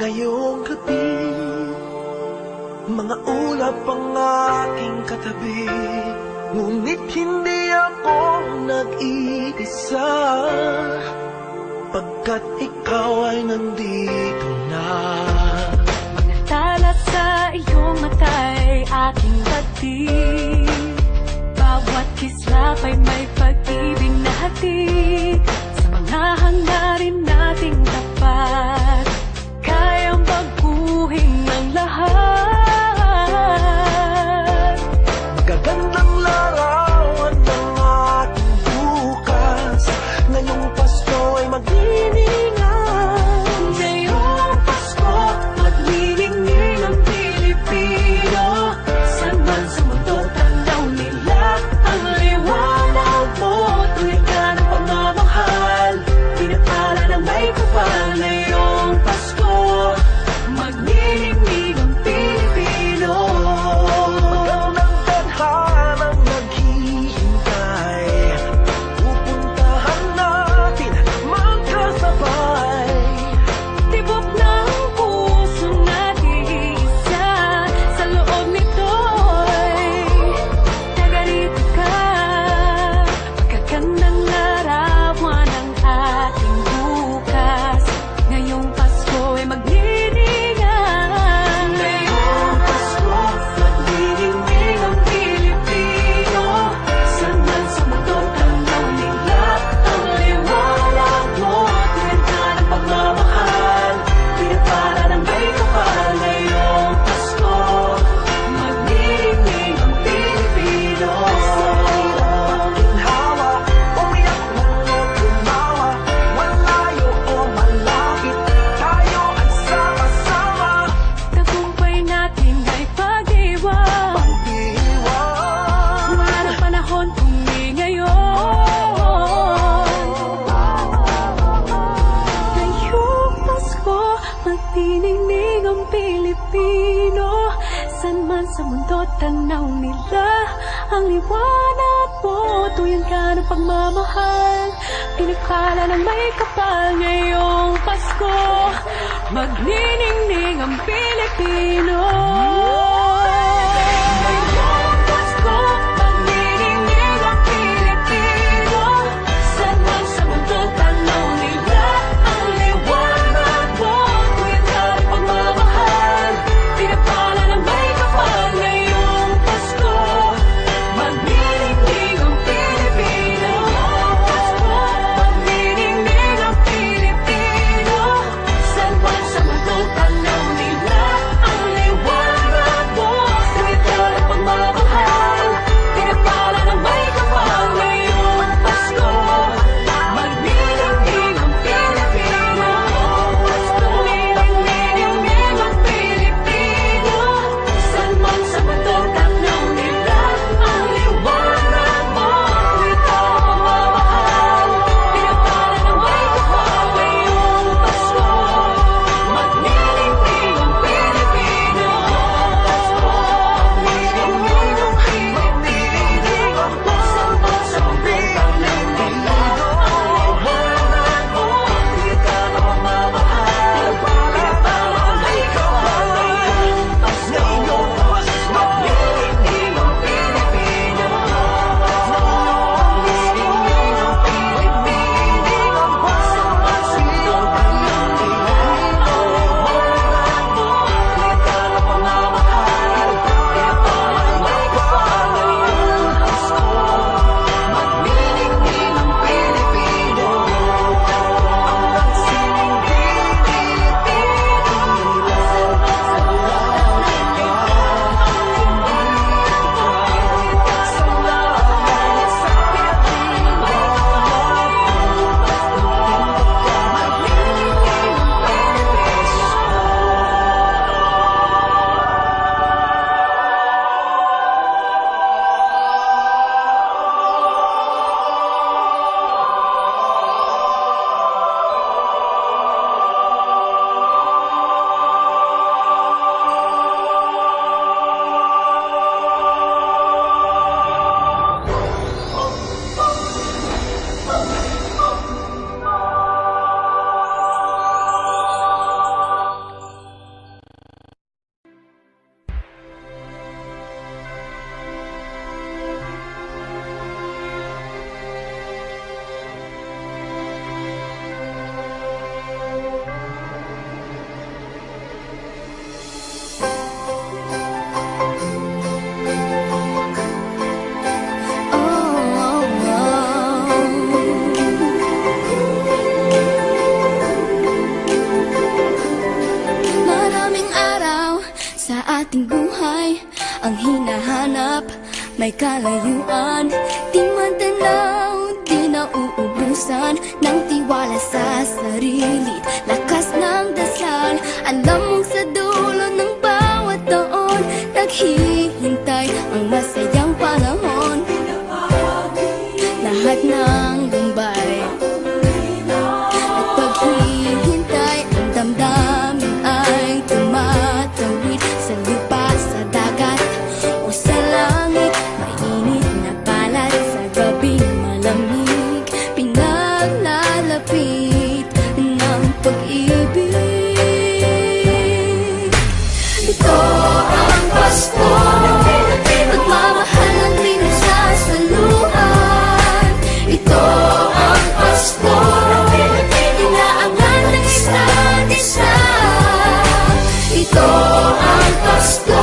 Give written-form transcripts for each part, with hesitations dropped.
Ngayong gabi, mga ulap ang aking katabi, ngunit hindi ako nag-iisa, pagkat ikaw ay nandito na. Mga tala sa iyong mata'y aking batid, bawat kislap ay may pag-ibig na hatid. Sa mga hangarin nating tapat, kayang baguhin ng lahat. Magagandang larawan ng ating bukas, ngayong Pasko ay magniningay. Ngayong Pasko, maglilingning ang Pilipino. Saan man sa mundo, tanaw nila ang liwanag mo. Tuloy ka ng pagmamahal, pinapala ng may kapal. Ngayong Pasko, maglilingning ang Pilipino. Magandang tadhanang naghihintay, pupuntahan natin magkasabay. Tibok ng puso natin isa, sa loob nito'y tagarito ka. Magagandang larawan ang ating bukas, ngayong Pasko ay magniningay. Ngayong Pasko, maglilingning ang Pilipino. Saan man sa mundo, tanaw nila ang liwanag mo. Tulad ka ng pagmamahal, pinapala ng may kapal. Ngayong Pasko, maglilingning ang Pilipino. Ginhawa, umiyak man o tumawa, malayo o malapit, tayo ay sama-sama. Tagumpay natin ay pag-iwan, Pag-iwan, wala na panahon kung di ngayon. Ngayong Pasko, magniningning ang Pilipino. Saan man sa mundo, tanaw nila ang liwanag mo. Tuyan ka ng pagmamahal, pinakala ng may kapal. Ngayong Pasko, magniningning ang Pilipino. Ngayong Pasko, magniningning ang Pilipino. Saan man sa mundo, tanaw nila ang liwanag mo. Tuyan ka ng pagmamahal, pinapala ng may kapal. Ngayong Pasko, magniningning ang Pilipino. Pasko, magniningning ang Pilipino. Saan man sa mundo, tanaw nila ang liwanag ating buhay ang hinahanap, may kalayuan, di man tanaw, di nauubusan ng tiwala sa sarili, lakas ng dasal. Alam mong sa dulo ng bawat taon, naghihintay ang masayang panahon. Lahat ng lumbay at paghihintay, ang damdamin ay tumatawid sa lupa, sa dagat o sa langit. Mainit na balat sa gabing malamig, pinaglalapit ng pag-ibig. Ito ang Pasko, pagmamahal ng pinagsasaluhan. Ito ang Pasko, inaangan ng isa't isa. Ito ang Pasko,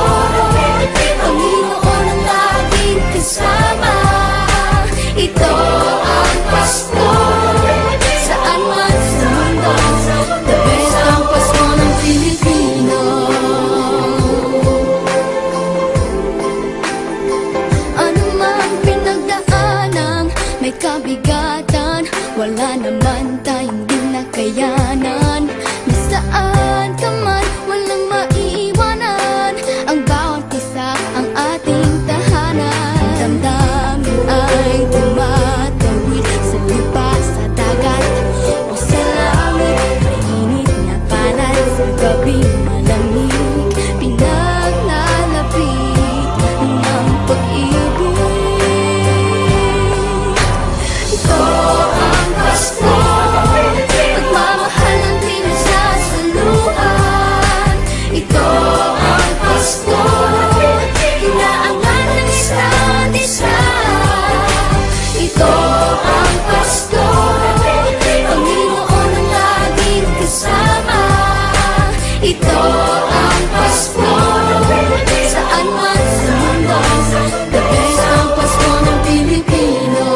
Panginoon ang laging kasama. Ito ang Pasko, saan man sa mundo, the best ang Pasko ng Pilipino. Ano mang pinagdaanang may kabigatan, wala naman tayong di nakayanan. Nasaan ka man, walang maiiwanan, ang bawat isa ang ating tahanan. Damdamin ay tumatawid sa lupa, sa dagat o sa langit. Mainit na balat sa gabing malamig, pinaglalapit ng pag-ibig. Ito ang Pasko, pagmamahal ng pinagsasaluhan. Ito ang Pasko, inaangan ng isa't isa. Ito ang Pasko, Panginoon ang laging kasama. Ito ang Pasko, saan man sa mundo, the best ang Pasko ng Pilipino.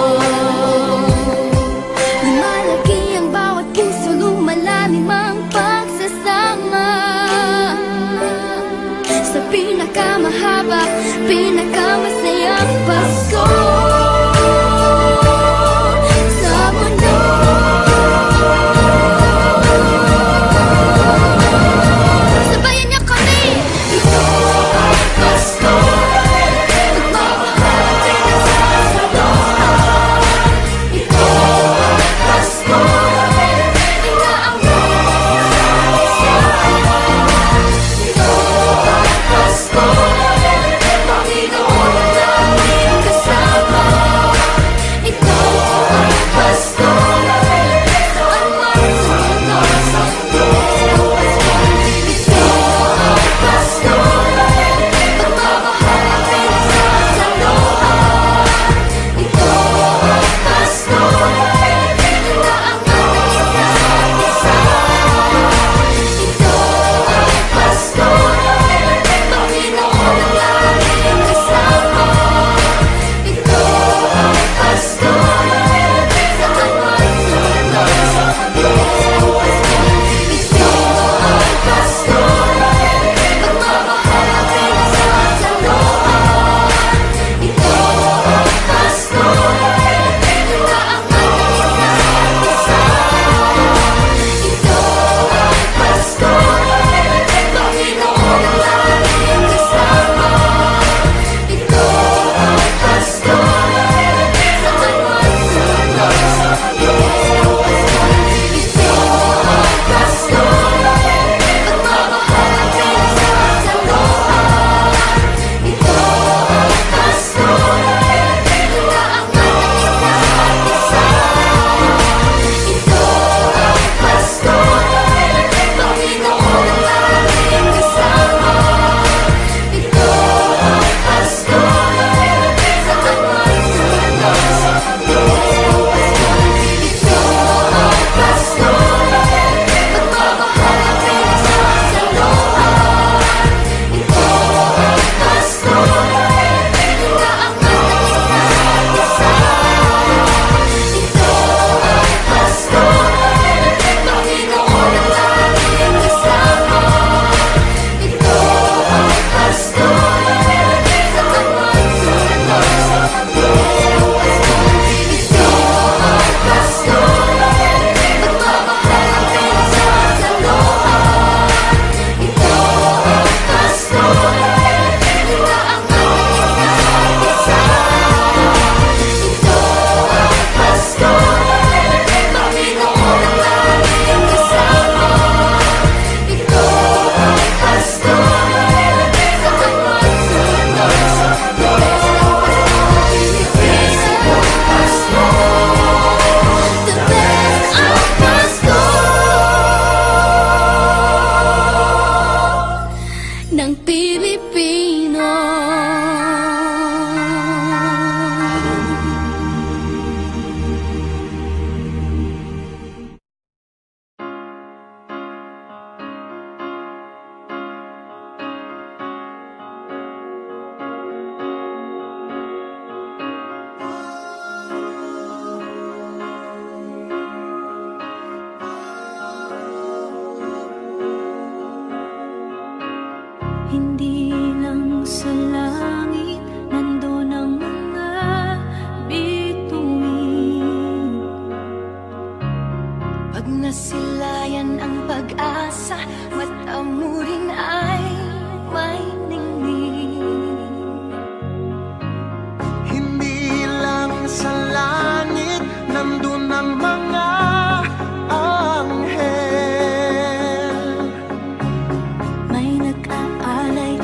Lumalaki ang bawat puso, lumalalim ang pagsasama. Sa pinakamahaba, pinakamasayang Pasko sa mundo. Sabayan niyo kami! Ito ang Pasko, pagmamahal ng pinagsasaluhan. Ito ang Pasko, inaangan ng isa't isa. Ito ang Pasko, Panginoon ang laging kasama. Hindi lang sa langit nandun ang mga bituin. Pag nasilayan ang pag-asa, mata mo rin ay may ningning. Hindi lang sa langit nandun ang mga anghel. May nag-aalay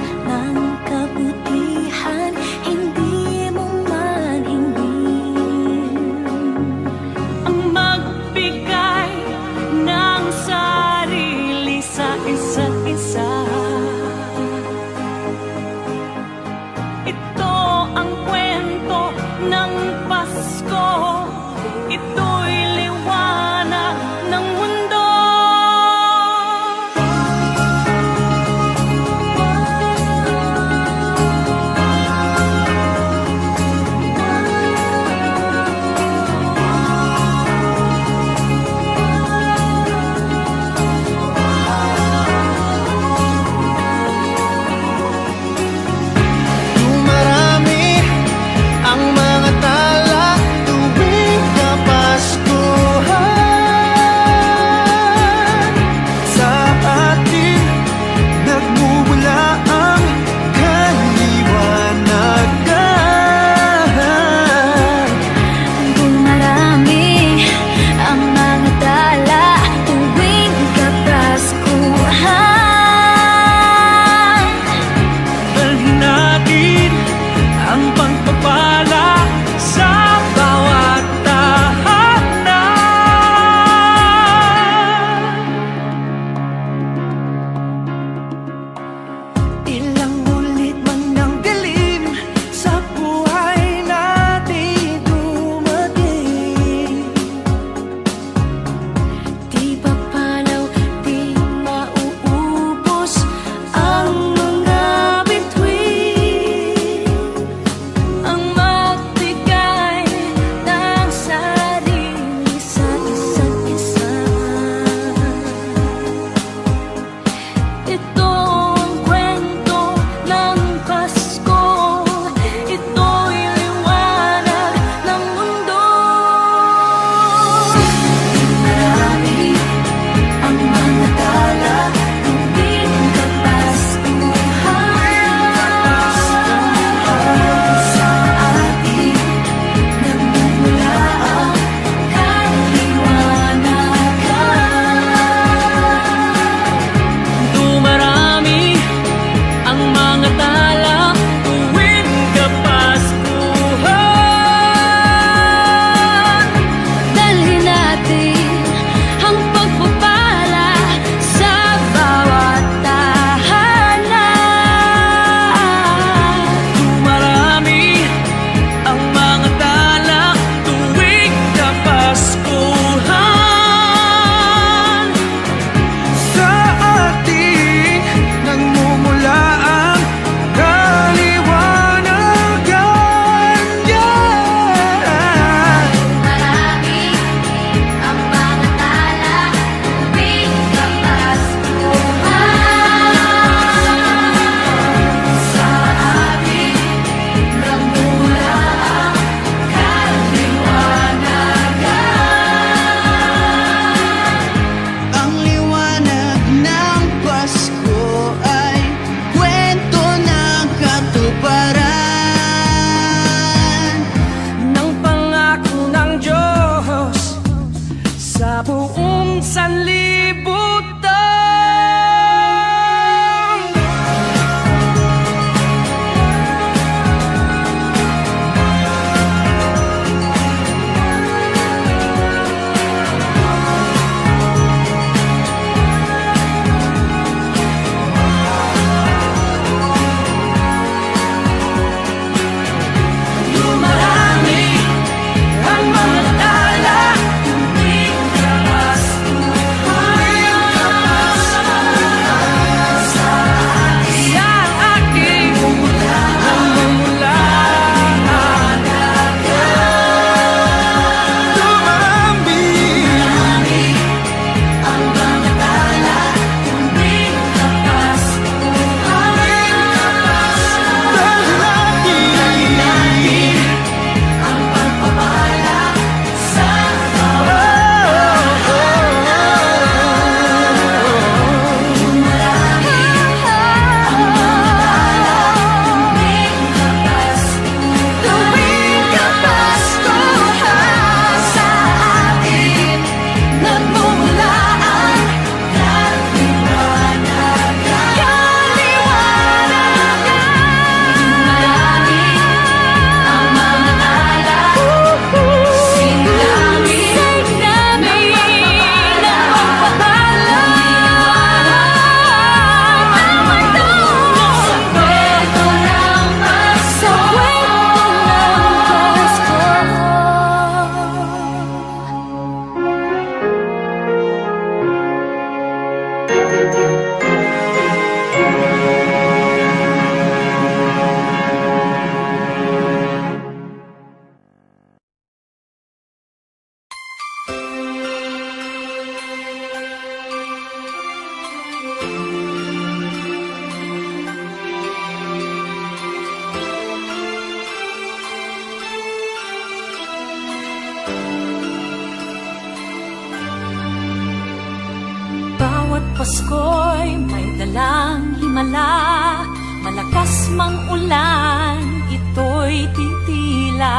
walang himala, malakas mang ulan, ito'y titila.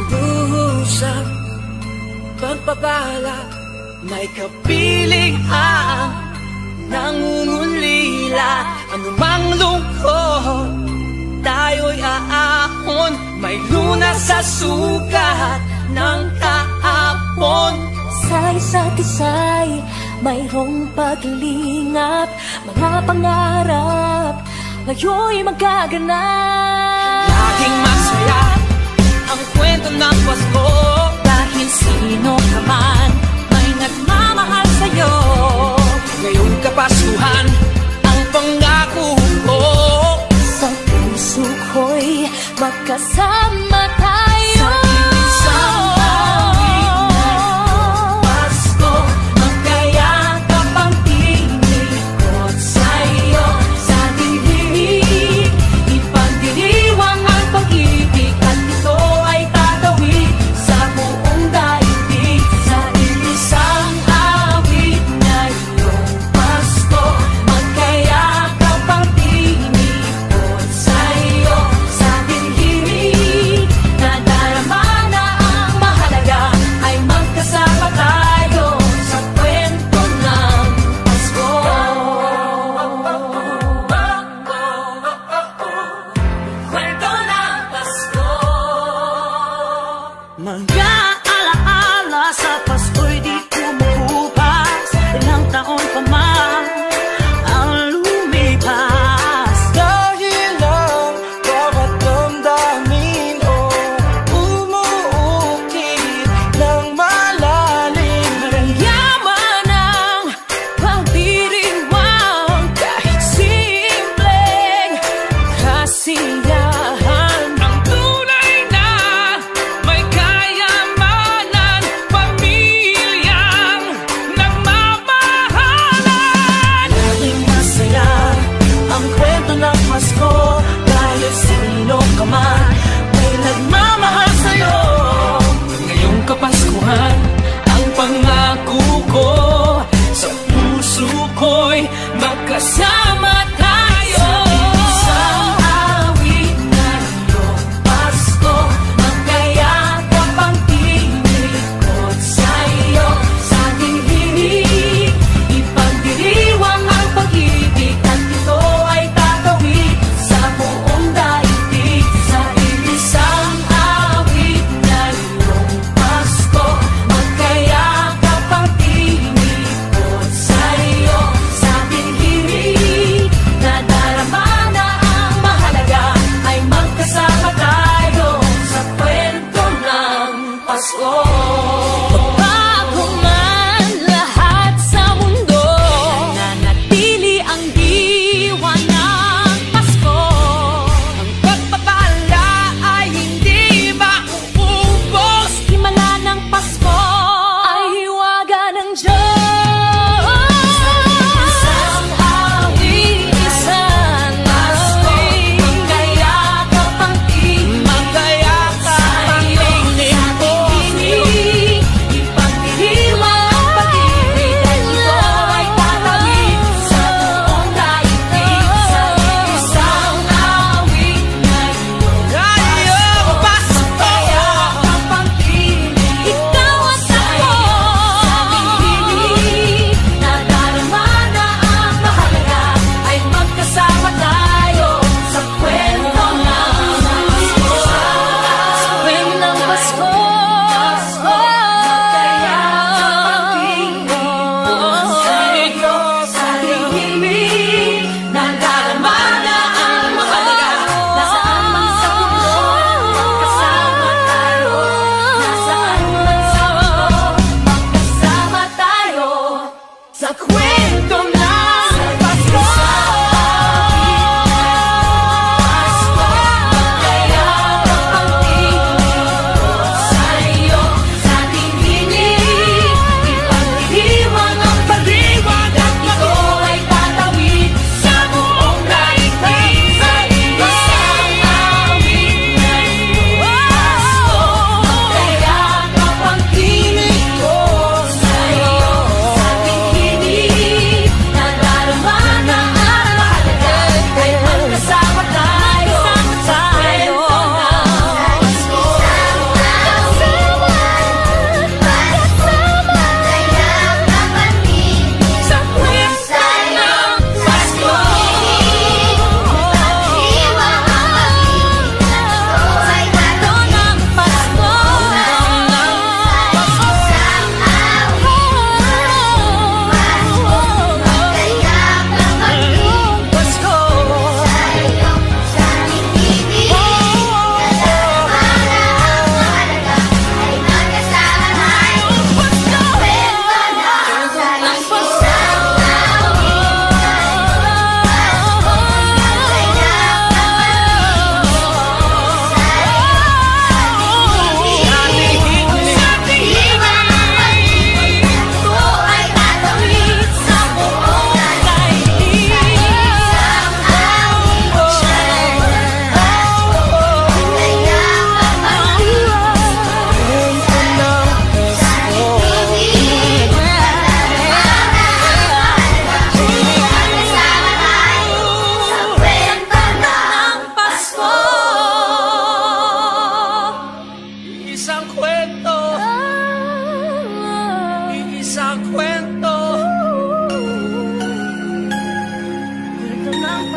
Usap, pagpapala, may kapiling ang nangungulila. Anumang lungkot, tayo'y aahon, may lunas sa sugat ng kahapon. Sa isa't isa'y mayroong paglingap, mga pangarap ngayon'y magaganap. Laging masaya ang kwento ng Pasko, Dahil sino ka man may nagmamahal sa'yo. ngayong Kapaskuhan ang pangako ko. Sa puso ko'y magkasama tayo. Sa isang awit ngayong Pasko, magkayakap ang tinikot sa'yo. Sa dilimig, ipagdiriwang ang pag-ibig, at ito ay tatawid sa buong daigdig. Sa isang awit ngayong Pasko, magkayakap ang tinikot sa'yo. Sa dilimig,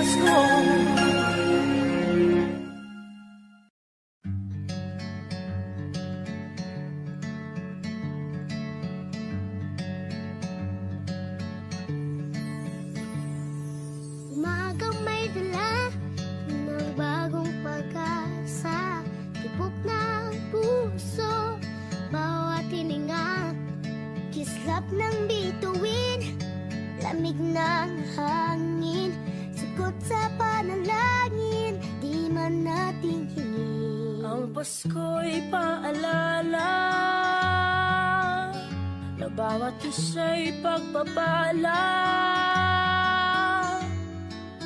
Pasko. Umagang may dala ng bagong pag-asa, tibok ng puso, bawat hininga, kislap ng bituin, lamig ng hangin, sagot sa panalangin, di man nating hingin. Ang Pasko'y paalala na bawat isa'y pagpapala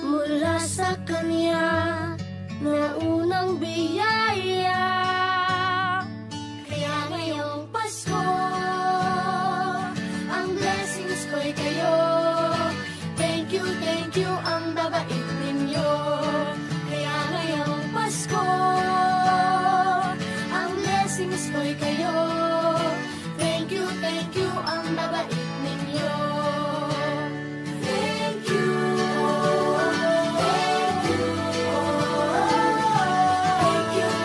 mula sa Kanya na unang biyaya. Kaya ngayong Pasko, ang blessings ko'y kayo. Thank you ang babait ninyo. Kaya ngayong Pasko, ang blessings ko'y kayo. Thank you ang babait ninyo. Thank you. Thank you.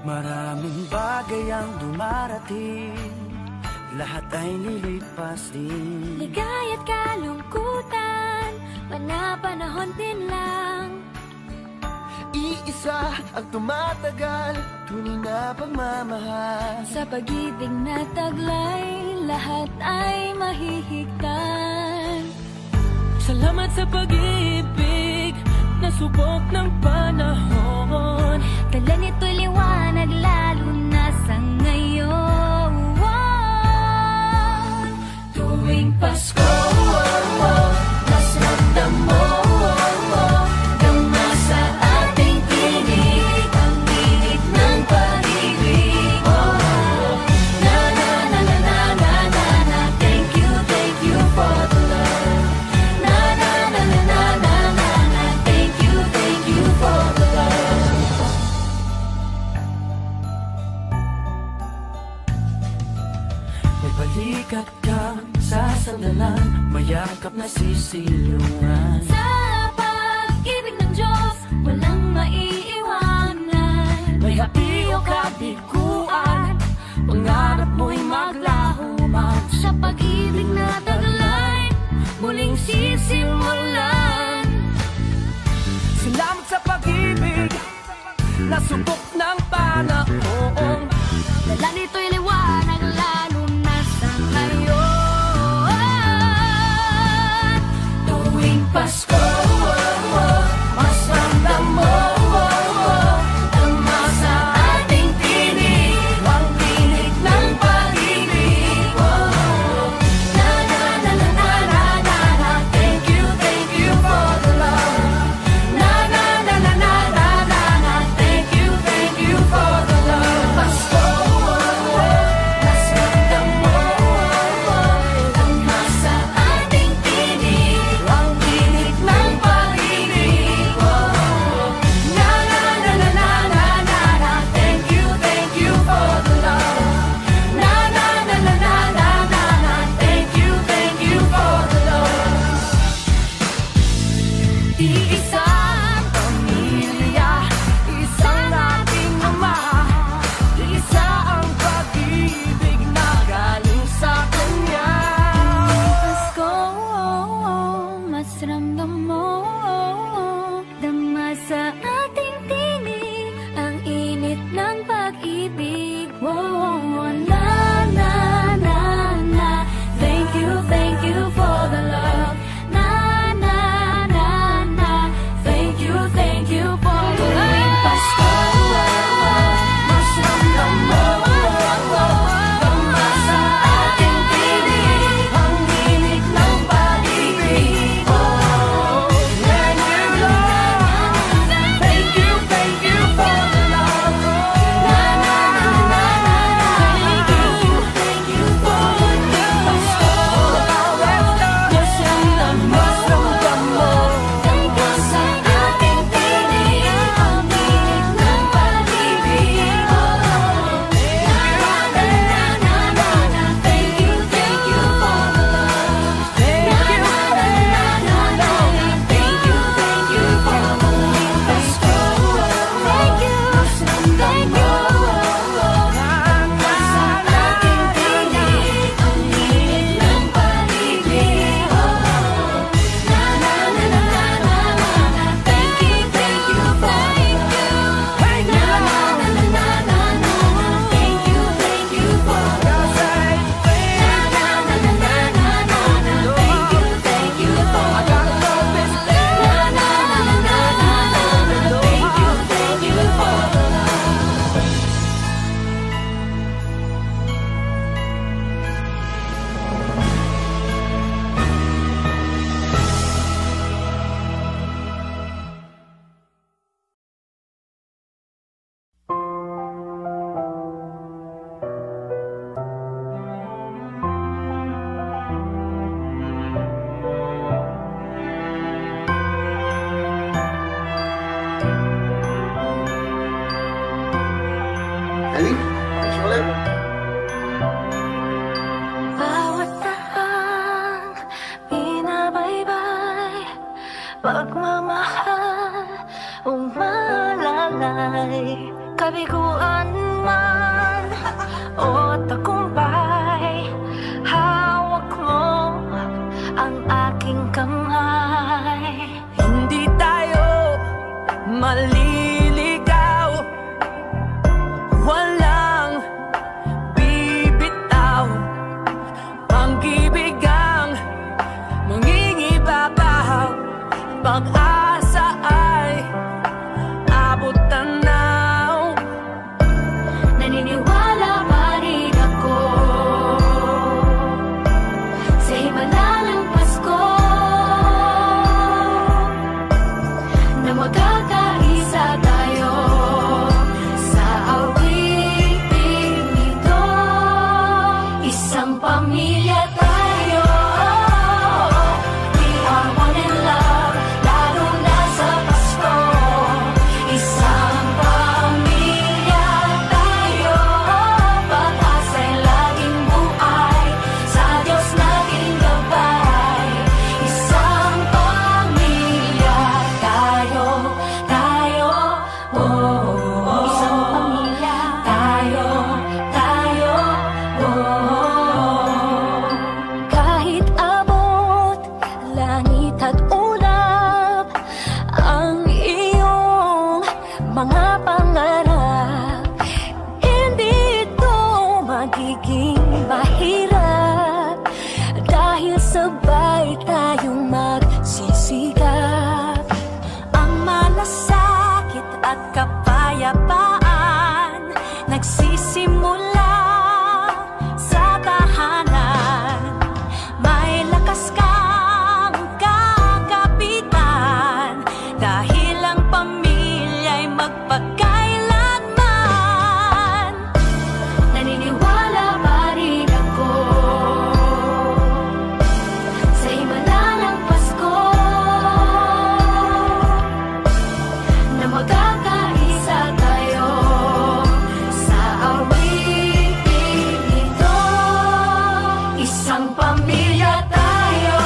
Maraming bagay ang dumarating, lahat ay lilipas din. Ligaya't kalungkutan, pana-panahon din lang. Iisa ang tumatagal, tunay na pagmamahal. Sa pag-ibig na taglay, lahat ay mahihigtan. Salamat sa pag-ibig, nasubok ng panahon. Dala nito'y liwanag, lalo na sa ngayon. Tuwing Pasko, mas ramdam mo, gama sa ating tinig, ang init ng pag-ibig. Na na na na na na na na, thank you for the love. Na na na na na na na na, thank you for the love. May balikat kang sasandalan, mayakap na sisilungan. Sa pag-ibig ng Diyos, walang maiiwanan. May hati o kabiguan, pangarap mo'y maglaho man. Sa pag-ibig na taglay, muling sisimulan. Salamat sa pag-ibig, nasubok ng panahon. Dala nito'y liwanag, lalo na sa ngayon. Tuwing Pasko, mas ramdam mo, tama sa ating tinig, ang tinig ng pag-ibig. Na na na na na na na na, thank you for the love. Na na na na na na na na, thank you for the love. Pasko, mas ramdam mo, tama sa ating tinig, ang tinig ng pag-ibig. Na na na na na na na na, thank you for the love. Na na na na na na na na, thank you for the love. Iisang pamilya, isang ating ama, isa ang pag-ibig na galing sa Kanya. Pasko, mas ramdam mo, dama sa ating tinig, ang init ng pag-ibig. Na na na na, thank you for the love. Na na na na, thank you for the love. Pasko, mas ramdam mo, tama sa ating tinig, ang init ng pag-ibig. When you love, thank you for the love. Na na na na na na, thank you for the love. Pasko, mas ramdam mo, tama sa ating tinig, ang init ng pag-ibig. Na na na na na na, thank you for the love. Na na na na na na, thank you for the love. Pasko, thank you, mas ramdam mo, tama sa ating tinig, ang init ng pag-ibig. Na na na na na na na, thank you for the love. Na na na na na na na, thank you for the love. Na na na na na na na, thank you for the love. Na na na na na na na, thank you for the love. Ready? Ulit. Bawat tahang binabaybay, pagmamahal umalalay. kabiguan man o tagumpay, hawak mo ang aking kamay. Hindi tayo maliligaw, walang bibitaw, pag-ibig ang mangingibabaw, pag-asa ay abot tanaw. Naniniwala pa rin ako sa himala ng Pasko, na magkakaisa tayo sa awiting ito. Isang pamilya tayo, we are one in love, lalo na sa Pasko. Isang pamilya tayo, pag-asa'y laging buhay, sa Diyos naging gabay. Isang pamilya tayo, oh. Isang pamilya tayo, oh. Kahit abot langit at ulap ang iyong mga pangarap, hindi ito magiging mahirap dahil sabay tayong magsisikap. Ang malasakit at kapayapaan nagsisimula sa tahanan. May lakas kang kakapitan dahil ang pamilya'y magpakailanman. Naniniwala pa rin ako sa himala ng Pasko, na magkakaisa tayo sa awiting ito. Isang pamilya tayo,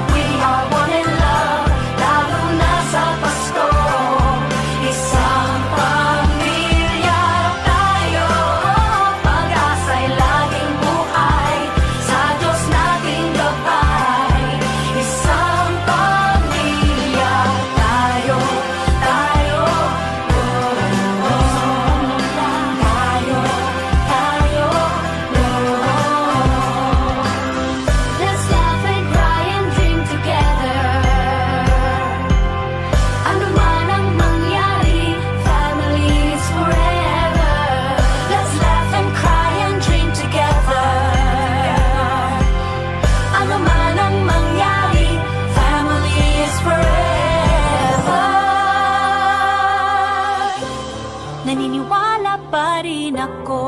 we are one in love, lalo na sa Pasko. Isang pamilya tayo, pag-asa'y laging buhay, sa Diyos nating gabay. Isang pamilya tayo, oh. Let's laugh and cry and dream together. Ano man ang mangyari, family is forever. Let's laugh and cry and dream together. Ano man ang mangyari, family is forever. Naniniwala pa rin ako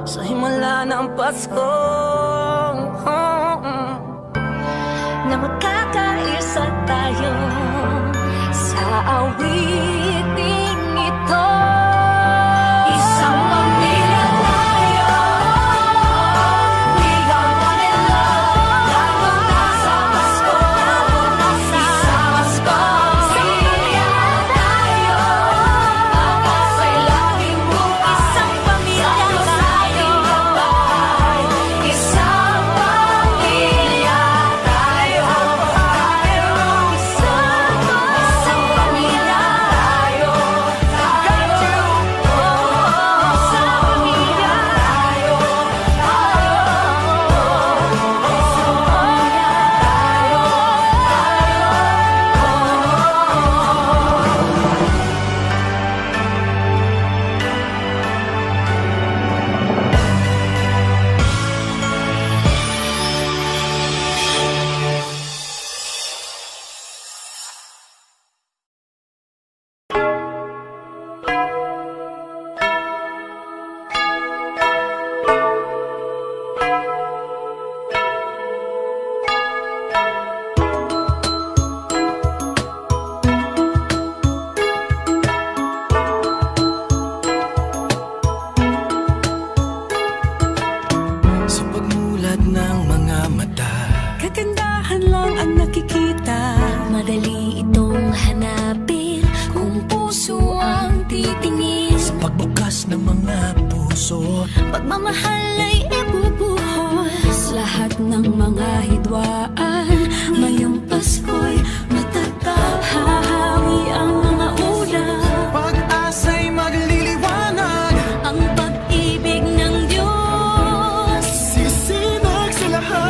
Sa himala ng Pasko, na magkakaisa tayo sa awiting ito. Isang pamilya tayo, we are one in love, lalo na sa Pasko. Isang pamilya tayo, pag-asa'y laging buhay, isang pamilya tayo. Isang pamilya tayo, isang pamilya tayo. pagmamahal ay ibubuhos lahat ng mga hidwaan. Ngayong Pasko'y matatag, hahawi ang mga ulap. Pag-asa'y magliliwanag, ang pag-ibig ng Diyos sisinag sa lahat.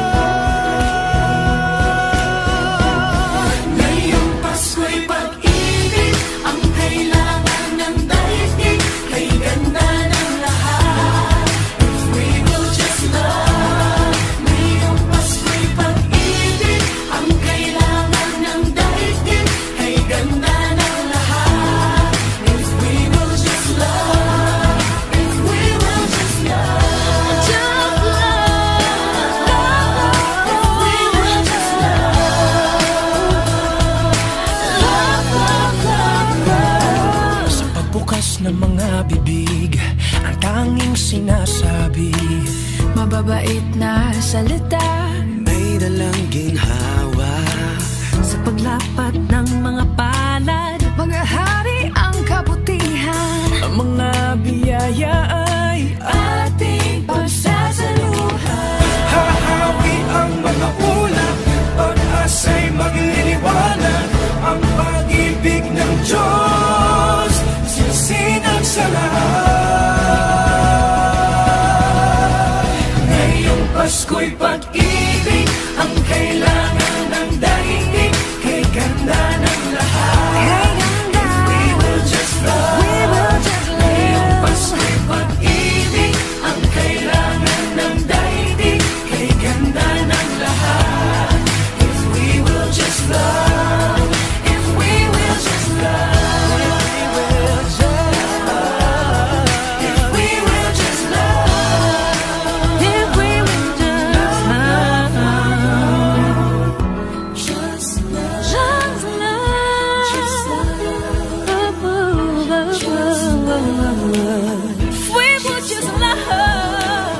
Ngayong Pasko'y pag-ibig ang kailangan ng daigdig, kay ganda ng lahat. If we will just love. Ngayong Pasko'y pag-ibig ang kailangan ng daigdig, kay ganda ng lahat. If we will just love. If we will just love. just love. If we will just love. Sa pagbukas ng mga bibig, ang tanging sinasabi, Mababait na salita may dalang ginhawa. sa paglapat ng mga palad, mga hari ang kabutihan. Ang mga biyaya ay Ating pagsasaluhan. hahawi ang mga ulap. Pag-asa'y magliliwanag, ang pag-ibig ng Diyos sisinag sa lahat. Ngayong Pasko'y pag-ibig ang kailangan ng daigdig, kay ganda ng lahat. We will just love. Ngayong Pasko'y pag-ibig ang kailangan ng daigdig, kay ganda ng lahat. If we will just love. If we will just love. If we will just love. If we will Just love. just love. If we will just love.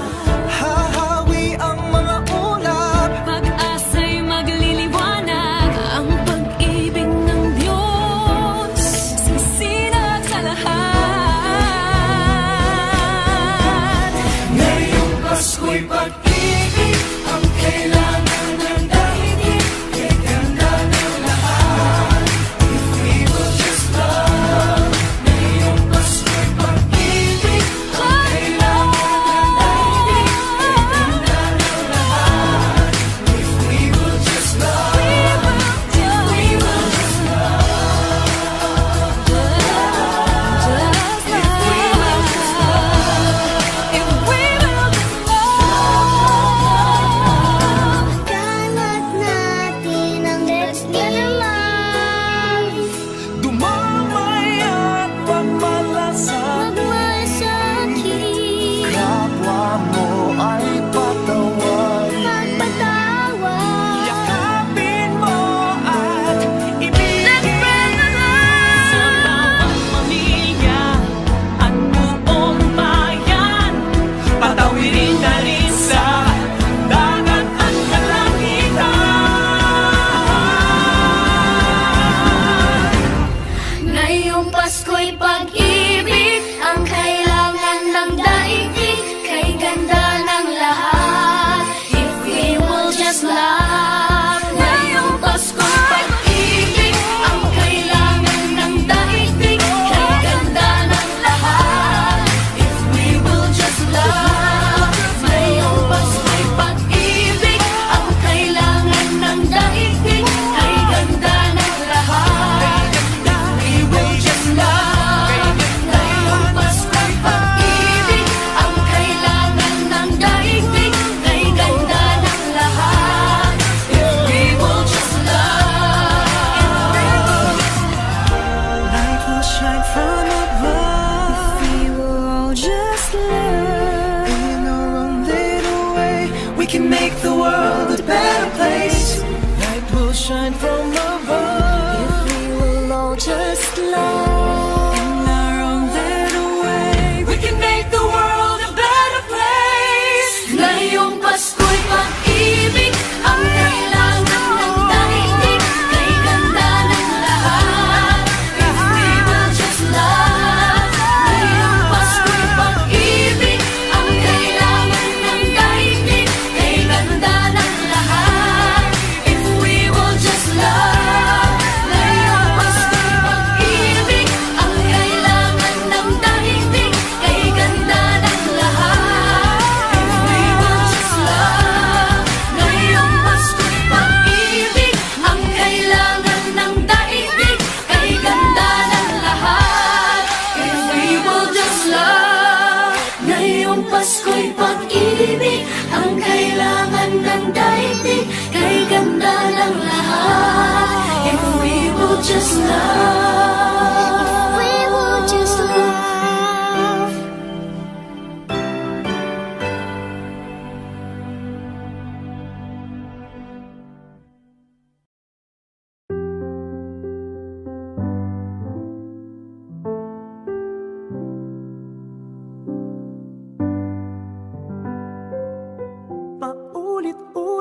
Hahawi ang mga ulap. Pag-asa'y magliliwanag, ang pag-ibig ng Diyos sisinag sa lahat. Ngayong Pasko'y pag-ibig ang kailangan ng daigdig, kay ganda ng lahat. If we will just love. Ngayong Pasko'y pag-ibig ang kailangan ng daigdig, kay ganda ng lahat. If we will just love. We will just love. Kalat natin ang life. Dumamay at pagmalasakit. Magmasakit. Kapwa mo ay patawarin. Magpatawad. Yakapin mo at ibigin. Sa bawat pamilya at buong bayan, patawirin na rin sa dagat at kalangitan. Ngayong Pasko'y pag-ibig ang kailangan ng daigdig, kay ganda ng lahat. If we will just love. Ngayong Pasko'y pag-ibig ang kailangan ng daigdig, kay ganda ng lahat. If we will just love. Ngayong Pasko'y pag-ibig ang kailangan ng daigdig, kay ganda ng lahat. We will just love. Ngayong Pasko'y pag-ibig ang kailangan ng daigdig, kay ganda ng lahat. If we will just love. Light will shine from above. We will all just love. In our own little way, we can make the world a better place. Light will shine from above. If we will all just love. In our own little way, we can make the world a better place. Ngayong Pasko'y pag-ibig ang kailangan ng daigdig, kay ganda ng lahat. If we will just love. Ngayong Pasko'y pag-ibig ang kailangan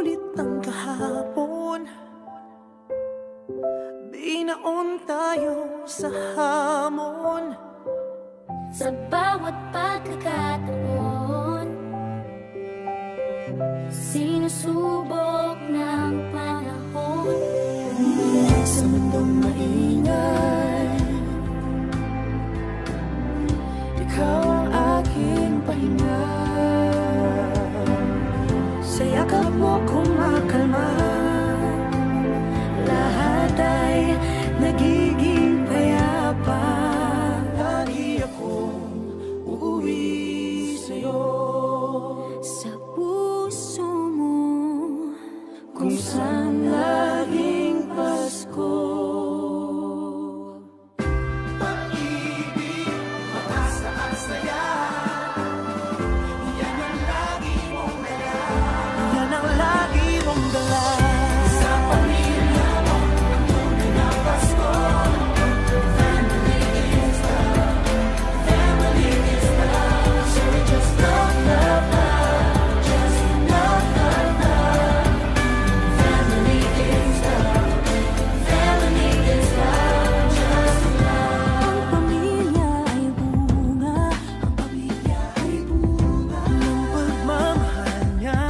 Ngunit ang kahapon, binaon tayo sa hamon. Sa bawat pagkakataon, sinusubok ng panahon. Sa mundong maingay, ikaw ang aking pahinga. Sa yakap mo kumakalma, lahat ay nagiging payapa. Lagi akong uuwi sa'yo, Sa puso mo, kung saan laging Pasko. Pag-ibig, mataas-taas na yan, yan ang lagi mong dala. Yan ang lagi mong dala. Sa pamilya mo, ang tunay na Pasko. Family is love, family is love. So we just love, love, love, just love, love, love. Family is love, family is love, just love. ang pamilya ay bunga, ang pamilya ay bunga. Ng pagmamahal niya,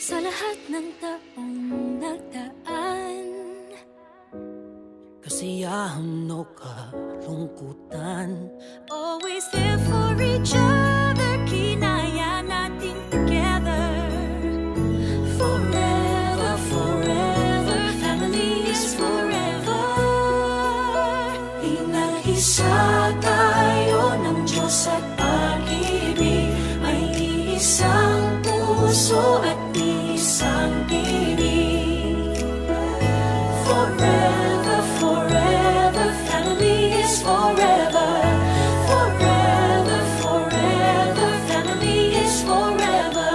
sa lahat ng taong nagdaan. Kasiyahan o kalungkutan, Always there for each other, kinaya natin together. Forever, forever, family is forever. Isa tayo ng Diyos at pag-ibig, may isang puso at isang bibig. Forever, forever, family is forever. Forever, forever, family is forever.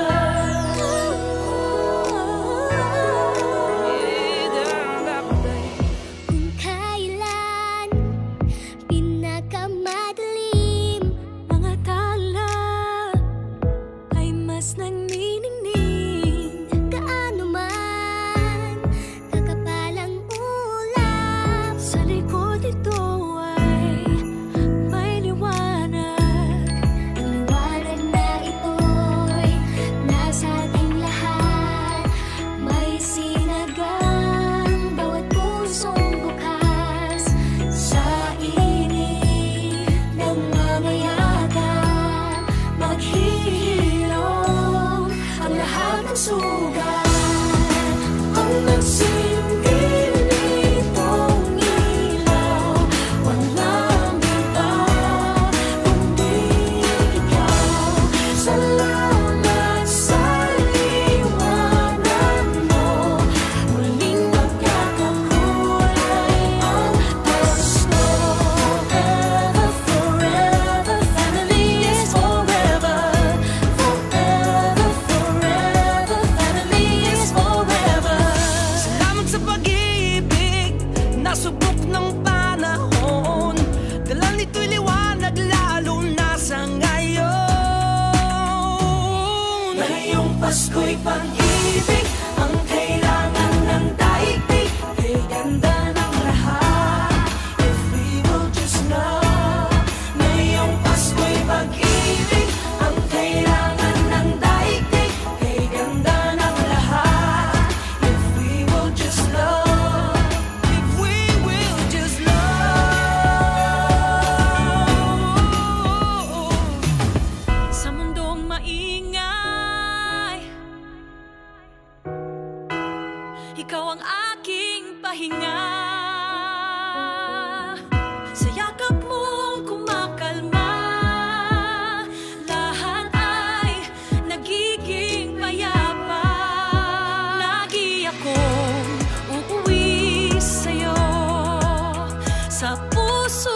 Kung kailan pinakamadilim, Mga tala ay mas nagniningning. gaano man kakapalang ulap, Sa likod ito ay may liwanag. ang liwanag na ito'y nasa ating lahat. May sinagang bawat pusong bukas, Sa init ng mga yagan, maghihilom ang lahat ng sugat. Ang nagsilbi nitong ilaw, walang iba kundi ikaw. Salamat sa liwanag mo, muling magkakakulay ang gusto. Forever, forever, family is forever. Forever, forever, family is forever. salamat sa pag-ibig, nasubok ng panahon. Dala nito'y liwanag lalo na sa ngayon. Ngayong Pasko'y pag-ibig, ang kailangan ng daigdig. Kay ganda ng lahat, if we will just love. Ngayong Pasko'y pag-ibig, ang kailangan ng daigdig. Kay ganda ng lahat, if we will just love. If we will just love. Sa mundong maingay, ikaw ang aking pahinga. Sa yakap mong kumakalma, lahat ay nagiging payapa. Lagi akong uuwi sa'yo, sa puso